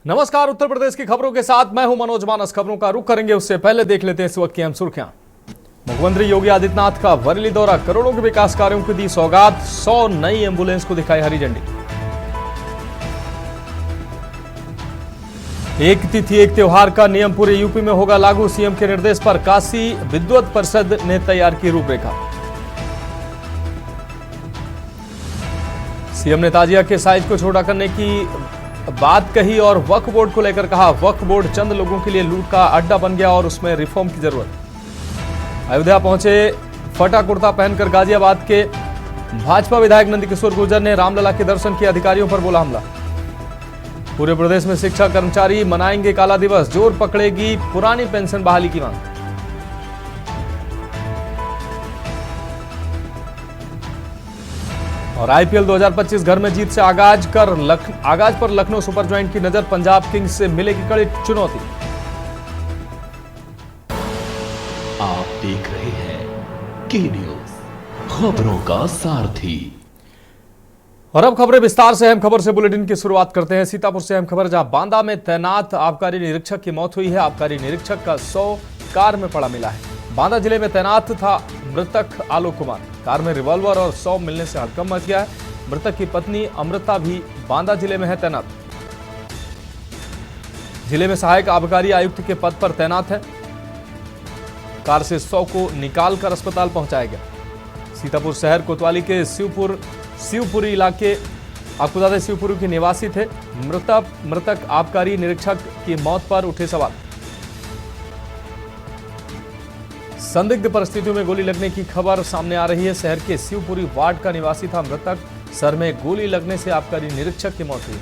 नमस्कार। उत्तर प्रदेश की खबरों के साथ मैं हूं मनोज मानस। खबरों का रुख करेंगे उससे पहले देख लेते हैं इस वक्त की अहम सुर्खियां। मुख्यमंत्री योगी आदित्यनाथ का बरेली दौरा, करोड़ों के विकास कार्यों की दी सौगात, 100 नई एम्बुलेंस को दिखाई हरी झंडी। एक तिथि एक त्योहार का नियम पूरे यूपी में होगा लागू, सीएम के निर्देश पर काशी विद्वत परिषद ने तैयार की रूपरेखा। सीएम ने ताजिया के साइज को छोटा करने की बात कही और वक्फ बोर्ड को लेकर कहा, वक्फ बोर्ड चंद लोगों के लिए लूट का अड्डा बन गया और उसमें रिफॉर्म की जरूरत। अयोध्या पहुंचे फटा कुर्ता पहनकर गाजियाबाद के भाजपा विधायक नंदकिशोर गुर्जर ने रामलला के दर्शन किए, अधिकारियों पर बोला हमला। पूरे प्रदेश में शिक्षा कर्मचारी मनाएंगे काला दिवस, जोर पकड़ेगी पुरानी पेंशन बहाली की मांग। और आईपीएल 2025 घर में जीत से आगाज पर लखनऊ सुपर जॉइंट की नजर, पंजाब किंग्स से मिलेगी कड़ी चुनौती। आप देख रहे हैं के न्यूज, खबरों का सारथी। और अब खबरें विस्तार से। अहम खबर से बुलेटिन की शुरुआत करते हैं। सीतापुर से अहम खबर, जहां बांदा में तैनात आबकारी निरीक्षक की मौत हुई है। आबकारी निरीक्षक का 100 कार में पड़ा मिला है। बांदा जिले में तैनात था मृतक आलोक कुमार। कार में रिवॉल्वर और 100 मिलने से हड़कंप मच गया है। मृतक की पत्नी अमृता भी बांदा जिले में है तैनात। जिले में सहायक आबकारी आयुक्त के पद पर तैनात है। कार से 100 को निकालकर अस्पताल पहुंचाया गया। सीतापुर शहर कोतवाली के शिवपुरी इलाके, आपको बता दें शिवपुरी के निवासी थे। मृतक आबकारी निरीक्षक की मौत पर उठे सवाल। संदिग्ध परिस्थितियों में गोली लगने की खबर सामने आ रही है। शहर के शिवपुरी वार्ड का निवासी था मृतक। सर में गोली लगने से आबकारी निरीक्षक की मौत हुई।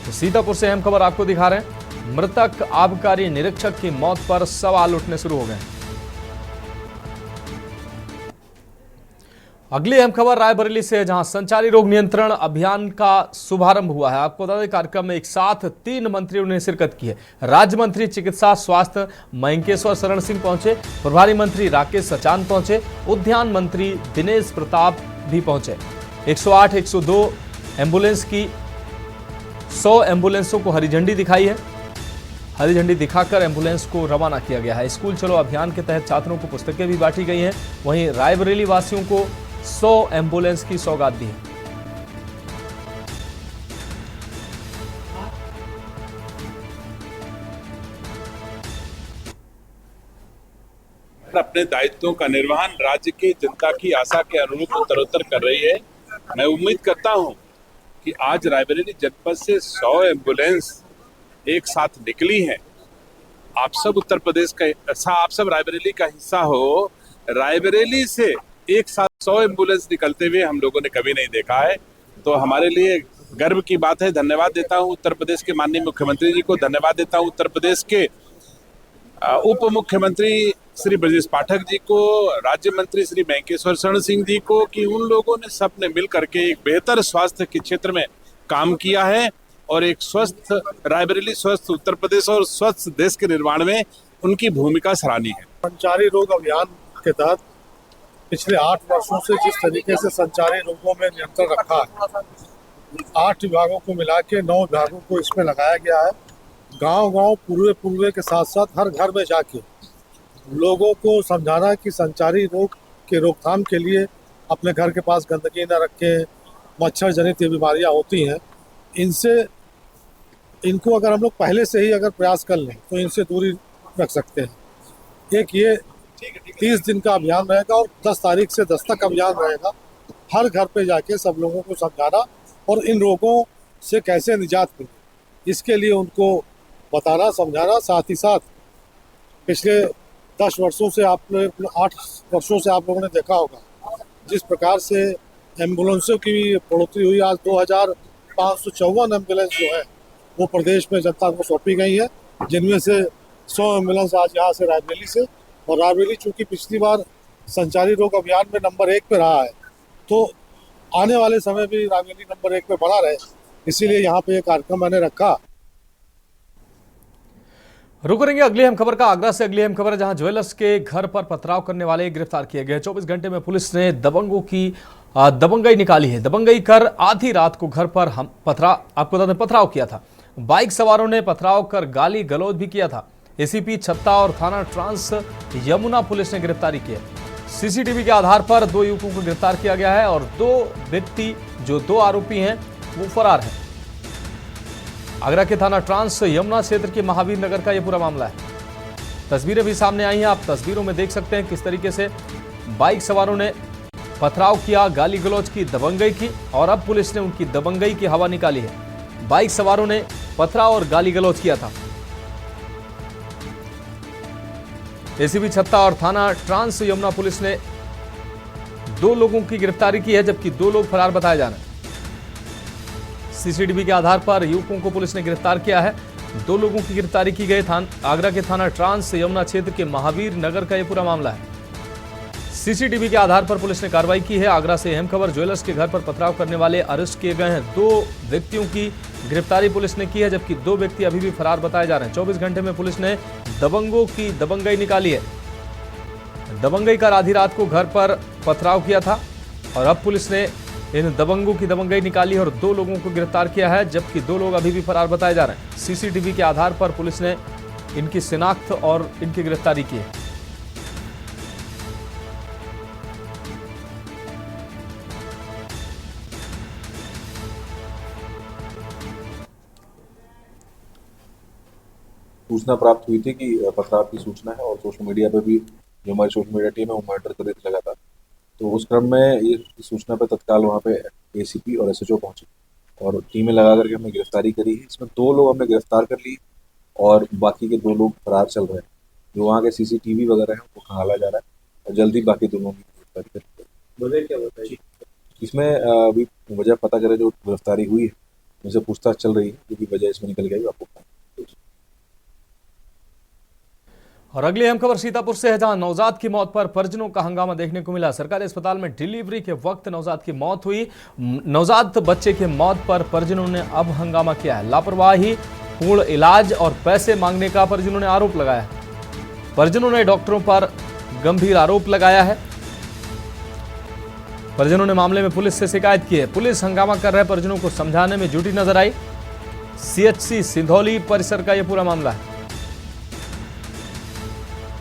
तो सीतापुर से अहम खबर आपको दिखा रहे हैं। मृतक आबकारी निरीक्षक की मौत पर सवाल उठने शुरू हो गए। अगली अहम खबर रायबरेली से है, जहां संचारी रोग नियंत्रण अभियान का शुभारंभ हुआ है। आपको बता दें कार्यक्रम में एक साथ 3 मंत्रियों ने शिरकत की है। राज्य मंत्री चिकित्सा स्वास्थ्य मयंकेश्वर शरण सिंह पहुंचे, प्रभारी मंत्री राकेश सचान पहुंचे, उद्यान मंत्री दिनेश प्रताप भी पहुंचे। 108, 102 एम्बुलेंस की 100 एम्बुलेंसों को हरी झंडी दिखाई है। हरी झंडी दिखाकर एम्बुलेंस को रवाना किया गया है। स्कूल चलो अभियान के तहत छात्रों को पुस्तकें भी बांटी गई हैं। वहीं रायबरेली वासियों को 100 एम्बुलेंस की सौगात दी है। अपने दायित्वों का निर्वहन राज्य की जनता की आशा के अनुरूप उत्तरोत्तर कर रही है। मैं उम्मीद करता हूं कि आज रायबरेली जनपद से 100 एम्बुलेंस एक साथ निकली हैं। आप सब उत्तर प्रदेश का, आप सब रायबरेली का हिस्सा हो। रायबरेली से एक साथ 100 एम्बुलेंस निकलते हुए हम लोगों ने कभी नहीं देखा है, तो हमारे लिए गर्व की बात है। धन्यवाद देता हूं उत्तर प्रदेश के माननीय मुख्यमंत्री जी को, धन्यवाद देता हूं उत्तर प्रदेश के उप मुख्यमंत्री श्री ब्रजेश पाठक जी को, राज्य मंत्री श्री मयंकेश्वर शरण सिंह जी को, कि उन लोगों ने सबने मिल करके एक बेहतर स्वास्थ्य के क्षेत्र में काम किया है और एक स्वस्थ रायबरेली, स्वस्थ उत्तर प्रदेश और स्वस्थ देश के निर्माण में उनकी भूमिका सराहनीय है। संचारी रोग अभियान के तहत पिछले 8 वर्षों से जिस तरीके से संचारी रोगों में नियंत्रण रखा है, 8 विभागों को मिला के 9 विभागों को इसमें लगाया गया है। गांव-गांव, पूर्वे के साथ साथ हर घर में जाके लोगों को समझाना कि संचारी रोग के रोकथाम के लिए अपने घर के पास गंदगी न रखें। मच्छर जनित ये बीमारियां होती हैं, इनको अगर हम लोग पहले से ही अगर प्रयास कर लें तो इनसे दूरी रख सकते हैं। एक ये 30 दिन का अभियान रहेगा और 10 तारीख से दस्तक अभियान रहेगा। हर घर पे जाके सब लोगों को समझाना और इन रोगों से कैसे निजात मिले, इसके लिए उनको बताना, समझाना। साथ ही साथ पिछले 10 वर्षों से 8 वर्षों से आप लोगों ने देखा होगा जिस प्रकार से एम्बुलेंसों की बढ़ोतरी हुई। आज 2554 एम्बुलेंस जो है वो प्रदेश में जनता को सौंपी गई है, जिनमें से 100 एम्बुलेंस आज यहाँ से रायबरेली से। और रायबरेली चूँकि पिछली बार संचारी रोग अभियान में नंबर 1 पे रहा है, तो आने वाले समय भी रायबरेली नंबर 1 पे बना रहे, इसीलिए यहाँ पे ये कार्यक्रम मैंने रखा। रुक करेंगे अगली अहम खबर का। आगरा से अगली अहम खबर है, जहां ज्वेलर्स के घर पर पथराव करने वाले गिरफ्तार किए गए। 24 घंटे में पुलिस ने दबंगों की दबंगई निकाली है। दबंगई कर आधी रात को घर पर हम आपको बता दें पथराव किया था। बाइक सवारों ने पथराव कर गाली गलौज भी किया था। एसीपी छत्ता और थाना ट्रांस यमुना पुलिस ने गिरफ्तारी की है। सीसीटीवी के आधार पर 2 युवकों को गिरफ्तार किया गया है और 2 व्यक्ति जो 2 आरोपी हैं वो फरार हैं। आगरा के थाना ट्रांस यमुना क्षेत्र के महावीर नगर का यह पूरा मामला है। तस्वीरें भी सामने आई हैं। आप तस्वीरों में देख सकते हैं किस तरीके से बाइक सवारों ने पथराव किया, गाली गलौज की, दबंगई की और अब पुलिस ने उनकी दबंगई की हवा निकाली है। बाइक सवारों ने पथराव और गाली गलौज किया था। एसीपी छत्ता और थाना ट्रांस यमुना पुलिस ने 2 लोगों की गिरफ्तारी की है, जबकि 2 लोग फरार बताए जा रहे हैं। सीसीटीवी के आधार पर युवकों को पुलिस ने गिरफ्तार किया है। 2 लोगों की गिरफ्तारी की गई। आगरा के थाना ट्रांस यमुना क्षेत्र के महावीर नगर का यह पूरा मामला है। सीसीटीवी के आधार पर पुलिस ने कार्रवाई की है। आगरा से अहम खबर, ज्वेलर्स के घर पर पथराव करने वाले अरेस्ट किए गए हैं। 2 व्यक्तियों की गिरफ्तारी पुलिस ने की है, जबकि 2 व्यक्ति अभी भी फरार बताए जा रहे हैं। 24 घंटे में पुलिस ने दबंगों की दबंगई निकाली है। दबंगई कर आधी रात को घर पर पथराव किया था और अब पुलिस ने इन दबंगों की दबंगई निकाली और 2 लोगों को गिरफ्तार किया है, जबकि 2 लोग अभी भी फरार बताए जा रहे हैं। सीसीटीवी के आधार पर पुलिस ने इनकी शिनाख्त और इनकी गिरफ्तारी की है। सूचना प्राप्त हुई थी कि पथराव की सूचना है और सोशल मीडिया पे भी जो हमारी सोशल मीडिया टीम है वो मॉनिटर कर रही थी लगातार। तो उस क्रम में ये सूचना पे तत्काल वहाँ पे एसीपी और एसएचओ पहुंचे और टीमें लगा करके हमने गिरफ्तारी करी है। इसमें 2 लोग हमने गिरफ्तार कर लिए और बाकी के 2 लोग फरार चल रहे हैं। जो वहाँ के सीसीटीवी वगैरह है उनको खंगाला जा रहा है और जल्दी बाकी 2 लोगों की गिरफ्तारी कर। वजह क्या बताइए? इसमें अभी वजह पता करें, जो गिरफ्तारी हुई है उनसे पूछताछ चल रही है, जो भी वजह इसमें निकल गई आपको। और अगली अहम खबर सीतापुर से है, जहां नवजात की मौत पर परिजनों का हंगामा देखने को मिला। सरकारी अस्पताल में डिलीवरी के वक्त नवजात की मौत हुई। नवजात बच्चे की मौत पर परिजनों ने अब हंगामा किया है। लापरवाही, पूर्ण इलाज और पैसे मांगने का परिजनों ने आरोप लगाया है। परिजनों ने डॉक्टरों पर गंभीर आरोप लगाया है। परिजनों ने मामले में पुलिस से शिकायत की है। पुलिस हंगामा कर रहे परिजनों को समझाने में जुटी नजर आई। सीएचसी सिंधौली परिसर का यह पूरा मामला है।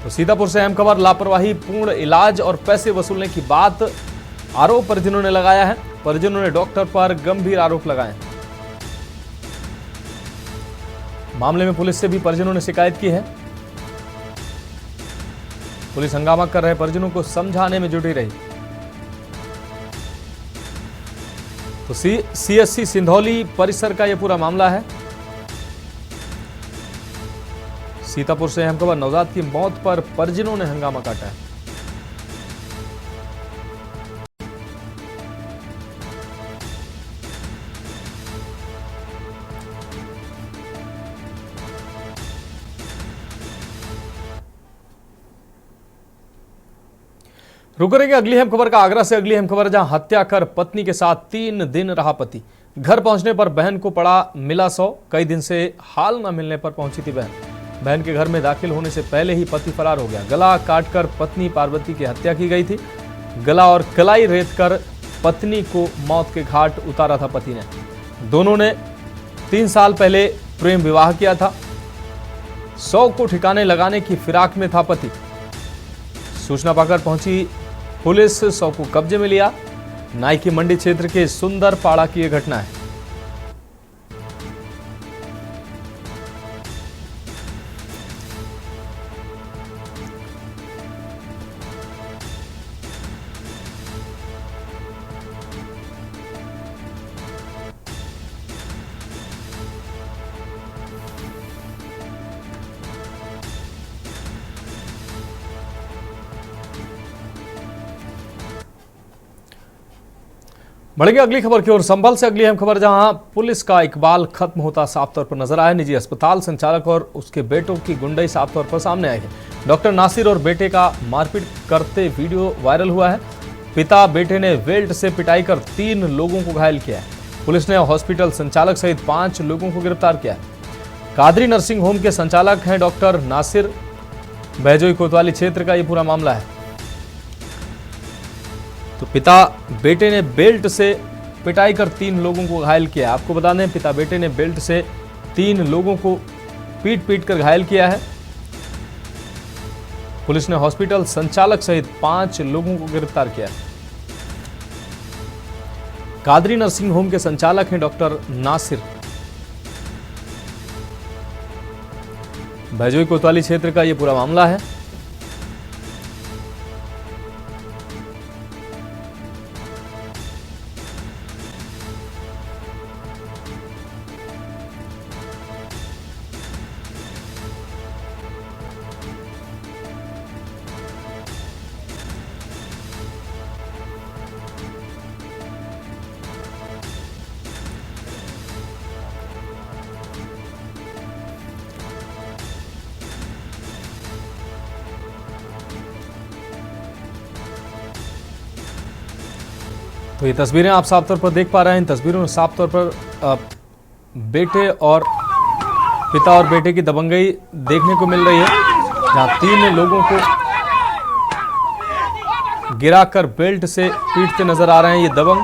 तो सीतापुर से अहम खबर, लापरवाही, पूर्ण इलाज और पैसे वसूलने की बात आरोप परिजनों ने लगाया है। परिजनों ने डॉक्टर पर गंभीर आरोप लगाए। मामले में पुलिस से भी परिजनों ने शिकायत की है। पुलिस हंगामा कर रहे परिजनों को समझाने में जुटी रही। तो सीएचसी सिंधौली परिसर का यह पूरा मामला है। सीतापुर से अहम खबर, नवजात की मौत पर परिजनों ने हंगामा काटा है। रुक रहेंगे अगली अहम खबर का। आगरा से अगली अहम खबर, जहां हत्या कर पत्नी के साथ 3 दिन रहा पति। घर पहुंचने पर बहन को पड़ा मिला 100। कई दिन से हाल न मिलने पर पहुंची थी बहन। बहन के घर में दाखिल होने से पहले ही पति फरार हो गया। गला काटकर पत्नी पार्वती की हत्या की गई थी। गला और कलाई रेत कर पत्नी को मौत के घाट उतारा था पति ने। दोनों ने 3 साल पहले प्रेम विवाह किया था। 100 को ठिकाने लगाने की फिराक में था पति। सूचना पाकर पहुंची पुलिस 100 को कब्जे में लिया। नाई की मंडी क्षेत्र के सुंदर पाड़ा की यह घटना है। बढ़ेंगे अगली खबर की ओर। संभल से अगली अहम खबर, जहां पुलिस का इकबाल खत्म होता साफ तौर पर नजर आया। निजी अस्पताल संचालक और उसके बेटों की गुंडई साफ तौर पर सामने आई है। डॉक्टर नासिर और बेटे का मारपीट करते वीडियो वायरल हुआ है। पिता बेटे ने बेल्ट से पिटाई कर 3 लोगों को घायल किया है। पुलिस ने हॉस्पिटल संचालक सहित 5 लोगों को गिरफ्तार किया है। कादरी नर्सिंग होम के संचालक हैं डॉक्टर नासिर। बहजोई कोतवाली क्षेत्र का यह पूरा मामला है। तो पिता बेटे ने बेल्ट से पिटाई कर 3 लोगों को घायल किया। आपको बता दें, पिता बेटे ने बेल्ट से 3 लोगों को पीट कर घायल किया है। पुलिस ने हॉस्पिटल संचालक सहित 5 लोगों को गिरफ्तार किया है। कादरी नर्सिंग होम के संचालक हैं डॉक्टर नासिर। भैजोई कोतवाली क्षेत्र का यह पूरा मामला है। तो ये तस्वीरें आप साफ तौर पर देख पा रहे हैं। इन तस्वीरों में साफ तौर पर बेटे और पिता और बेटे की दबंगई देखने को मिल रही है, जहां 3 लोगों को गिराकर बेल्ट से पीटते नजर आ रहे हैं ये दबंग।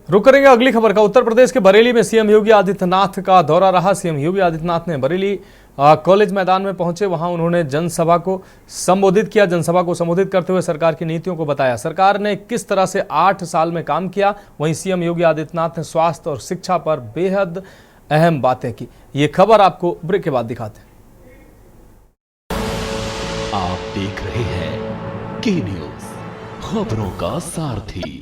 रुक करेंगे अगली खबर का। उत्तर प्रदेश के बरेली में सीएम योगी आदित्यनाथ का दौरा रहा। सीएम योगी आदित्यनाथ ने बरेली कॉलेज मैदान में पहुंचे, वहां उन्होंने जनसभा को संबोधित किया। जनसभा को संबोधित करते हुए सरकार की नीतियों को बताया, सरकार ने किस तरह से 8 साल में काम किया। वहीं सीएम योगी आदित्यनाथ ने स्वास्थ्य और शिक्षा पर बेहद अहम बातें की। ये खबर आपको ब्रेक के बाद दिखाते हैं। आप देख रहे हैं के न्यूज, खबरों का सारथी।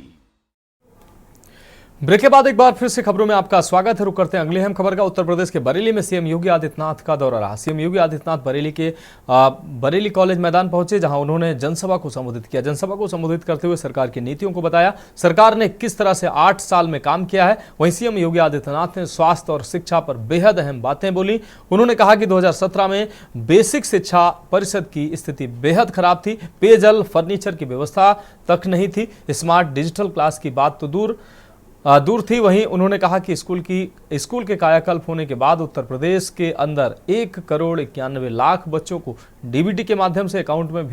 ब्रेक के बाद एक बार फिर से खबरों में आपका स्वागत है। रुक करते हैं अगली अहम खबर का। उत्तर प्रदेश के बरेली में सीएम योगी आदित्यनाथ का दौरा रहा। सीएम योगी आदित्यनाथ बरेली के बरेली कॉलेज मैदान पहुंचे, जहां उन्होंने जनसभा को संबोधित किया। जनसभा को संबोधित करते हुए सरकार की नीतियों को बताया, सरकार ने किस तरह से 8 साल में काम किया है। वहीं सीएम योगी आदित्यनाथ ने स्वास्थ्य और शिक्षा पर बेहद अहम बातें बोली। उन्होंने कहा कि 2017 में बेसिक शिक्षा परिषद की स्थिति बेहद खराब थी, पेयजल फर्नीचर की व्यवस्था तक नहीं थी, स्मार्ट डिजिटल क्लास की बात तो दूर थी। वहीं उन्होंने कहा कि स्कूल के कायाकल्प होने के बाद उत्तर प्रदेश के अंदर 1,91,00,000 बच्चों को डीबीटी के माध्यम से अकाउंट में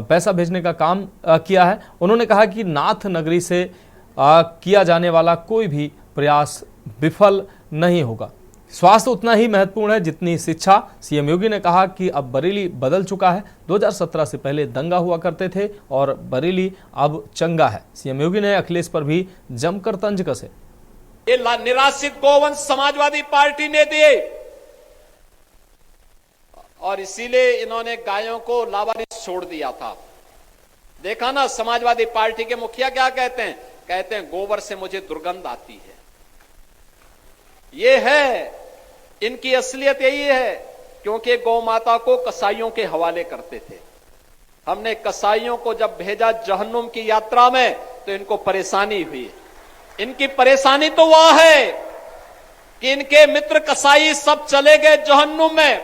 पैसा भेजने का काम किया है। उन्होंने कहा कि नाथ नगरी से किया जाने वाला कोई भी प्रयास विफल नहीं होगा। स्वास्थ्य उतना ही महत्वपूर्ण है जितनी शिक्षा। सीएम योगी ने कहा कि अब बरेली बदल चुका है। 2017 से पहले दंगा हुआ करते थे और बरेली अब चंगा है। सीएम योगी ने अखिलेश पर भी जमकर तंज कसे। ये निराश्रित गोवंश समाजवादी पार्टी ने दिए और इसीलिए इन्होंने गायों को लावारिस छोड़ दिया था। देखा ना, समाजवादी पार्टी के मुखिया क्या कहते हैं गोबर से मुझे दुर्गंध आती है। ये है इनकी असलियत, यही है, क्योंकि गौ माता को कसाईयों के हवाले करते थे। हमने कसाईयों को जब भेजा जहन्नुम की यात्रा में तो इनको परेशानी हुई। इनकी परेशानी तो वह है कि इनके मित्र कसाई सब चले गए जहन्नुम में।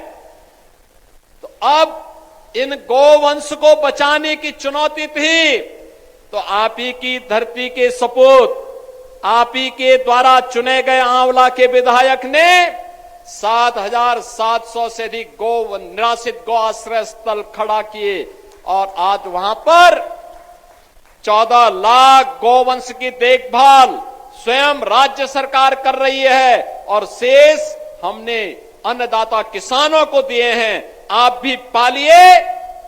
तो अब इन गोवंश को बचाने की चुनौती थी, तो आप ही की धरती के सपूत, आप ही के द्वारा चुने गए आंवला के विधायक ने 7,700 से अधिक निराश्रित गौ आश्रय स्थल खड़ा किए और आज वहां पर 14 लाख गोवंश की देखभाल स्वयं राज्य सरकार कर रही है और शेष हमने अन्नदाता किसानों को दिए हैं। आप भी पालिए,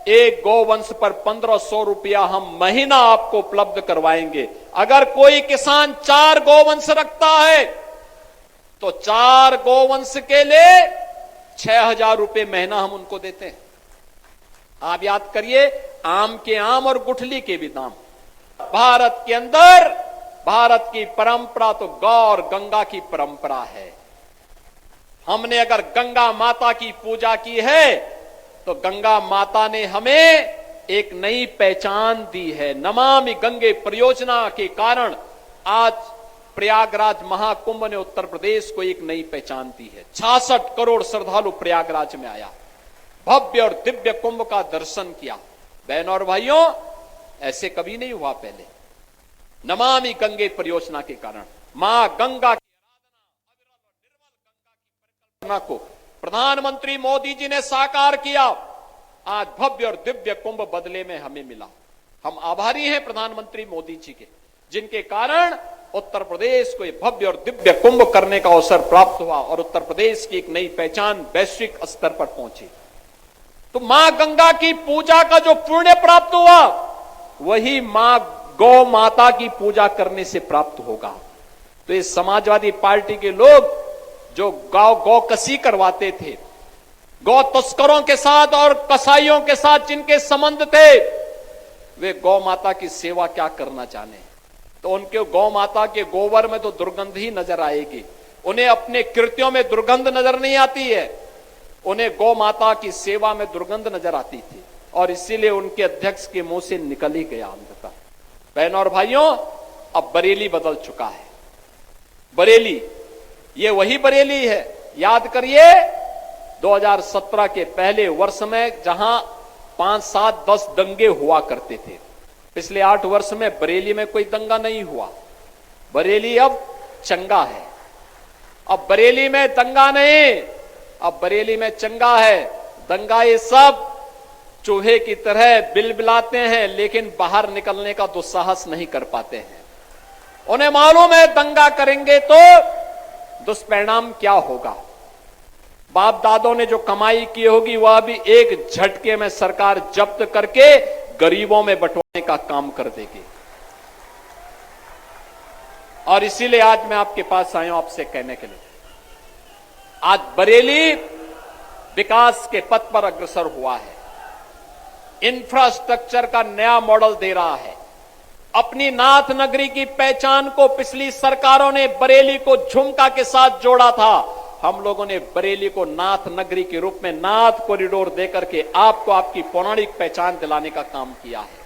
एक गोवंश पर 1,500 रुपया हम महीना आपको उपलब्ध करवाएंगे। अगर कोई किसान 4 गोवंश रखता है तो 4 गोवंश के लिए 6,000 रुपये महीना हम उनको देते हैं। आप याद करिए, आम के आम और गुठली के भी दाम। भारत के अंदर भारत की परंपरा तो गौ और गंगा की परंपरा है। हमने अगर गंगा माता की पूजा की है तो गंगा माता ने हमें एक नई पहचान दी है। नमामि गंगे परियोजना के कारण आज प्रयागराज महाकुंभ ने उत्तर प्रदेश को एक नई पहचान दी है। 66 करोड़ श्रद्धालु प्रयागराज में आया, भव्य और दिव्य कुंभ का दर्शन किया। बहनों और भाइयों, ऐसे कभी नहीं हुआ पहले। नमामि गंगे परियोजना के कारण मां गंगा की आराधना को प्रधानमंत्री मोदी जी ने साकार किया। आज भव्य और दिव्य कुंभ बदले में हमें मिला। हम आभारी हैं प्रधानमंत्री मोदी जी के, जिनके कारण उत्तर प्रदेश को ये भव्य और दिव्य कुंभ करने का अवसर प्राप्त हुआ और उत्तर प्रदेश की एक नई पहचान वैश्विक स्तर पर पहुंची। तो मां गंगा की पूजा का जो पुण्य प्राप्त हुआ, वही मां गौ माता की पूजा करने से प्राप्त होगा। तो ये समाजवादी पार्टी के लोग जो गौ कसी करवाते थे, गौ तस्करों के साथ और कसाईयों के साथ जिनके संबंध थे, वे गौ माता की सेवा क्या करना जाने। तो उनके गौ माता के गोबर में तो दुर्गंध ही नजर आएगी, उन्हें अपने कृत्यों में दुर्गंध नजर नहीं आती है, उन्हें गौ माता की सेवा में दुर्गंध नजर आती थी और इसीलिए उनके अध्यक्ष के मुंह से निकल ही गया अंततः। बहनों और भाइयों, अब बरेली बदल चुका है। बरेली, ये वही बरेली है, याद करिए 2017 के पहले वर्ष में जहां 5, 7, 10 दंगे हुआ करते थे, पिछले 8 वर्ष में बरेली में कोई दंगा नहीं हुआ। बरेली अब चंगा है। अब बरेली में दंगा नहीं, अब बरेली में चंगा है। दंगा ये सब चूहे की तरह बिलबिलाते हैं, लेकिन बाहर निकलने का दुस्साहस नहीं कर पाते हैं। उन्हें मालूम है दंगा करेंगे तो दुष्परिणाम क्या होगा। बाप दादों ने जो कमाई की होगी वह भी एक झटके में सरकार जब्त करके गरीबों में बंटवाने का काम कर देगी। और इसीलिए आज मैं आपके पास आया हूं आपसे कहने के लिए, आज बरेली विकास के पथ पर अग्रसर हुआ है, इंफ्रास्ट्रक्चर का नया मॉडल दे रहा है। अपनी नाथ नगरी की पहचान को पिछली सरकारों ने बरेली को झुमका के साथ जोड़ा था, हम लोगों ने बरेली को नाथ नगरी के रूप में नाथ कॉरिडोर देकर के आपको आपकी पौराणिक पहचान दिलाने का काम किया है।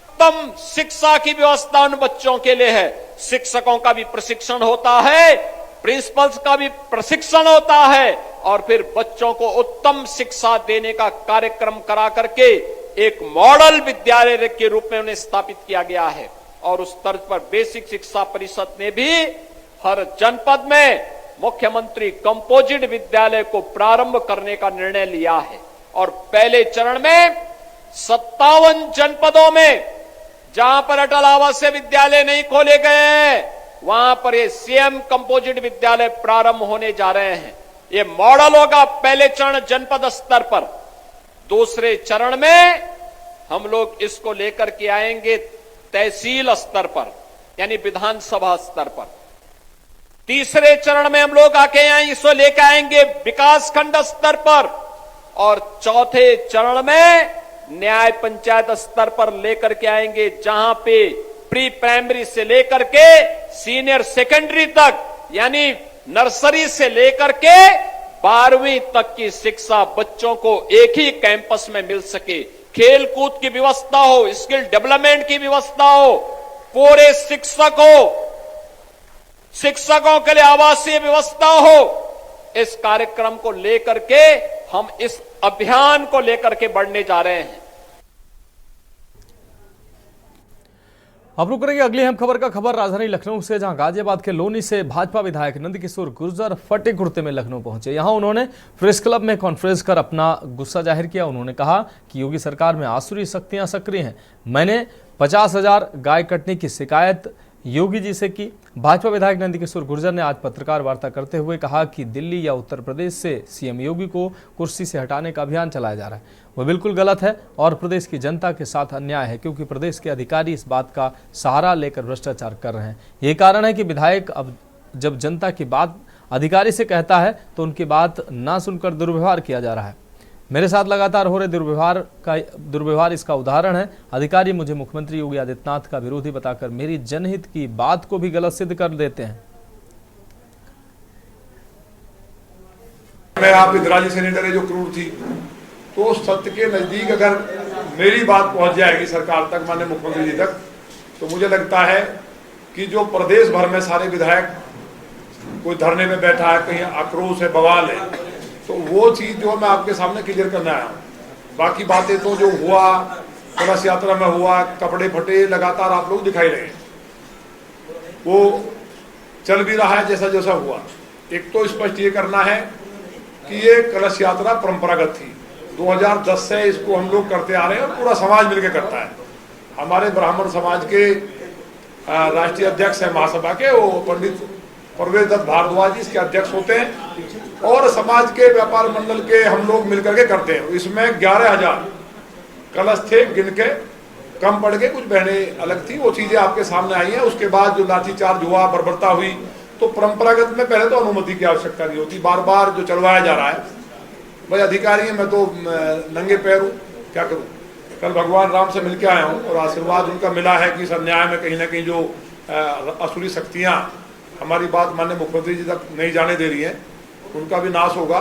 उत्तम शिक्षा की व्यवस्था उन बच्चों के लिए है, शिक्षकों का भी प्रशिक्षण होता है, प्रिंसिपल्स का भी प्रशिक्षण होता है और फिर बच्चों को उत्तम शिक्षा देने का कार्यक्रम करा करके एक मॉडल विद्यालय के रूप में उन्हें स्थापित किया गया है। और उस तर्ज पर बेसिक शिक्षा परिषद ने भी हर जनपद में मुख्यमंत्री कंपोजिट विद्यालय को प्रारंभ करने का निर्णय लिया है। और पहले चरण में 57 जनपदों में जहां पर अटल आवासीय विद्यालय नहीं खोले गए हैं, वहां पर ये सीएम कंपोजिट विद्यालय प्रारंभ होने जा रहे हैं। ये मॉडल होगा पहले चरण जनपद स्तर पर। दूसरे चरण में हम लोग इसको लेकर के आएंगे तहसील स्तर पर, यानी विधानसभा स्तर पर। तीसरे चरण में हम लोग आके इसको लेकर आएंगे विकास खंड स्तर पर और चौथे चरण में न्याय पंचायत स्तर पर लेकर के आएंगे, जहां पे प्री प्राइमरी से लेकर के सीनियर सेकेंडरी तक, यानी नर्सरी से लेकर के 12वीं तक की शिक्षा बच्चों को एक ही कैंपस में मिल सके। खेल कूद की व्यवस्था हो, स्किल डेवलपमेंट की व्यवस्था हो, पूरे शिक्षकों के लिए आवासीय व्यवस्था हो। इस कार्यक्रम को लेकर के हम इस अभियान को लेकर के बढ़ने जा रहे हैं। अब रुक करेंगे अगली अहम खबर का खबर राजधानी लखनऊ से, जहां गाजियाबाद के लोनी से भाजपा विधायक नंदकिशोर गुर्जर फटे कुर्ते में लखनऊ पहुंचे। यहां उन्होंने प्रेस क्लब में कॉन्फ्रेंस कर अपना गुस्सा जाहिर किया। उन्होंने कहा कि योगी सरकार में आसुरी शक्तियां सक्रिय हैं। मैंने 50,000 गाय कटने की शिकायत योगी जी से की। भाजपा विधायक नंदकिशोर गुर्जर ने आज पत्रकार वार्ता करते हुए कहा कि दिल्ली या उत्तर प्रदेश से सीएम योगी को कुर्सी से हटाने का अभियान चलाया जा रहा है, वह बिल्कुल गलत है और प्रदेश की जनता के साथ अन्याय है, क्योंकि प्रदेश के अधिकारी इस बात का सहारा लेकर भ्रष्टाचार कर रहे हैं। यही कारण है कि विधायक अब जब जनता की बात अधिकारी से कहता है तो उनकी बात ना सुनकर दुर्व्यवहार किया जा रहा है। मेरे साथ लगातार हो रहे दुर्व्यवहार इसका उदाहरण है। अधिकारी मुझे मुख्यमंत्री योगी आदित्यनाथ का विरोधी बताकर मेरी जनहित की बात को भी गलत सिद्ध कर देते हैं। मैं आप इंदिराजी सेनेटर है जो क्रूर थी, तो सत्य के नजदीक अगर मेरी बात पहुंच जाएगी सरकार तक, माननीय मुख्यमंत्री जी तक, तो मुझे लगता है कि जो प्रदेश भर में सारे विधायक कोई धरने में बैठा है, कहीं आक्रोश है, बवाल है, तो वो चीज जो मैं आपके सामने क्लियर करना आया हूँ। बाकी बातें तो जो हुआ कलश यात्रा में हुआ, कपड़े फटे लगातार आप लोग दिखाई रहे, वो चल भी रहा है जैसा जैसा हुआ। एक तो स्पष्ट ये करना है कि ये कलश यात्रा परंपरागत थी, 2010 से इसको हम लोग करते आ रहे हैं और पूरा समाज मिलकर करता है। हमारे ब्राह्मण समाज के राष्ट्रीय अध्यक्ष है महासभा के, वो पंडित प्रवेश दत्त भारद्वाज जी इसके अध्यक्ष होते हैं, और समाज के व्यापार मंडल के हम लोग मिलकर के करते हैं। इसमें 11,000 कलश थे, गिन के कम पड़ गए, कुछ बहनें अलग थी, वो चीजें आपके सामने आई हैं। उसके बाद जो लाठीचार्ज हुआ, बर्बरता हुई, तो परंपरागत में पहले तो अनुमति की आवश्यकता नहीं होती, बार बार जो चलवाया जा रहा है। भाई अधिकारी हैं, मैं तो नंगे पैर हूँ, क्या करूँ। कल भगवान राम से मिलकर आया हूँ और आशीर्वाद उनका मिला है कि इस अन्याय में कहीं ना कहीं जो असुरी शक्तियाँ हमारी बात माननीय मुख्यमंत्री जी तक नहीं जाने दे रही हैं, उनका भी नाश होगा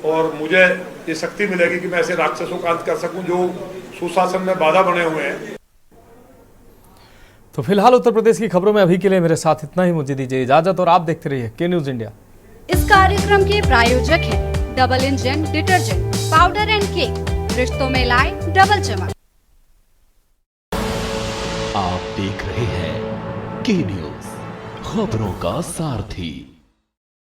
और मुझे ये शक्ति मिलेगी कि मैं ऐसे राक्षसों का अंत कर सकूं जो सुशासन में बाधा बने हुए हैं। तो फिलहाल उत्तर प्रदेश की खबरों में अभी के लिए मेरे साथ इतना ही। मुझे दीजिए इजाजत और आप देखते रहिए के न्यूज इंडिया। इस कार्यक्रम के प्रायोजक हैं double engine detergent powder and cake, रिश्तों में लाए डबल चमक। आप देख रहे हैं के न्यूज, खबरों का सारथी।